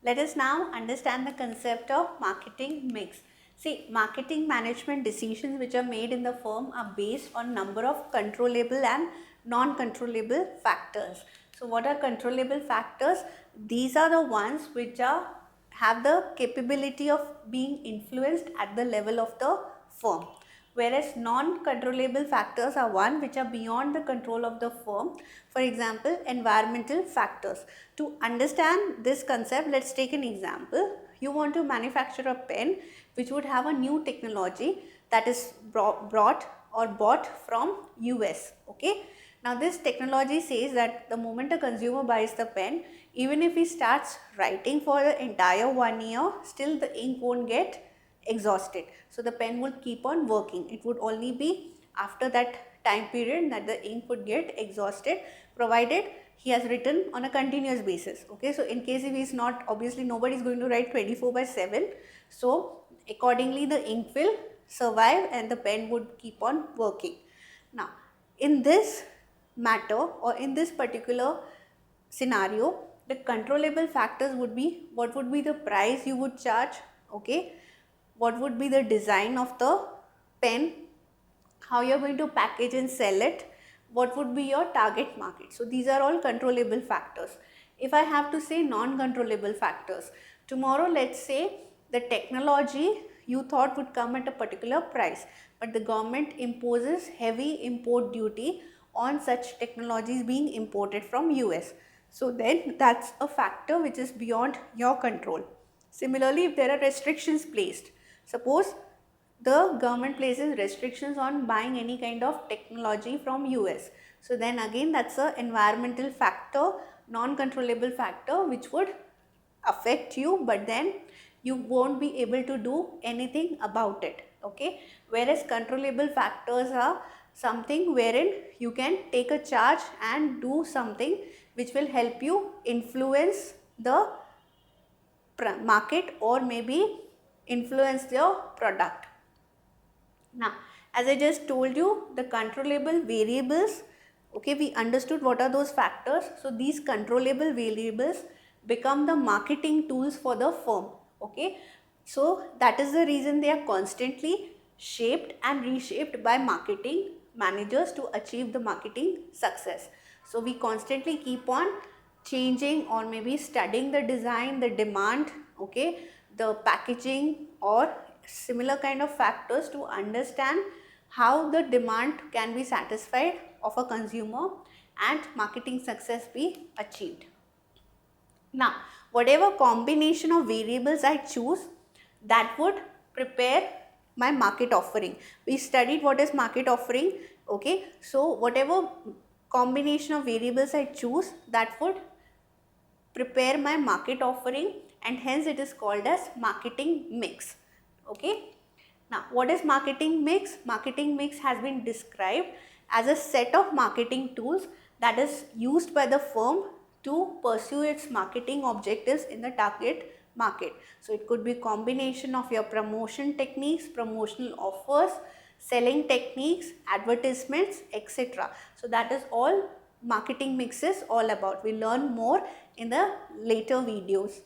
Let us now understand the concept of marketing mix. See, marketing management decisions which are made in the firm are based on number of controllable and non-controllable factors. So what are controllable factors? These are the ones which have the capability of being influenced at the level of the firm, whereas non-controllable factors are one which are beyond the control of the firm. For example, environmental factors. To understand this concept, let's take an example. You want to manufacture a pen which would have a new technology that is brought or bought from US. Okay. Now this technology says that the moment a consumer buys the pen, even if he starts writing for the entire 1 year, still the ink won't get exhausted. So the pen would keep on working. It would only be after that time period that the ink would get exhausted, provided he has written on a continuous basis. Okay, so in case if he is not, obviously nobody is going to write 24/7. So accordingly the ink will survive and the pen would keep on working. Now in this matter or in this particular scenario, the controllable factors would be what would be the price you would charge, okay, what would be the design of the pen, how you are going to package and sell it, what would be your target market. So these are all controllable factors. If I have to say non-controllable factors, tomorrow let's say the technology you thought would come at a particular price, but the government imposes heavy import duty on such technologies being imported from US. So then that's a factor which is beyond your control. Similarly, if there are restrictions placed, suppose the government places restrictions on buying any kind of technology from US. So then again that's a environmental factor, non-controllable factor which would affect you, but then you won't be able to do anything about it. Okay, whereas controllable factors are something wherein you can take a charge and do something which will help you influence the market or maybe influence your product. Now, as I just told you, the controllable variables, okay, we understood what are those factors. So these controllable variables become the marketing tools for the firm. Okay, so that is the reason they are constantly shaped and reshaped by marketing managers to achieve the marketing success. So we constantly keep on changing or maybe studying the design, the demand, okay, the packaging or similar kind of factors to understand how the demand can be satisfied of a consumer and marketing success be achieved. Now, whatever combination of variables I choose, that would prepare my market offering. We studied what is market offering, okay. So whatever combination of variables I choose, that would prepare my market offering, and hence it is called as marketing mix. Okay. Now what is marketing mix? Marketing mix has been described as a set of marketing tools that is used by the firm to pursue its marketing objectives in the target market. So it could be a combination of your promotion techniques, promotional offers, selling techniques, advertisements, etc. So that is all marketing mix is all about. We learn more in the later videos.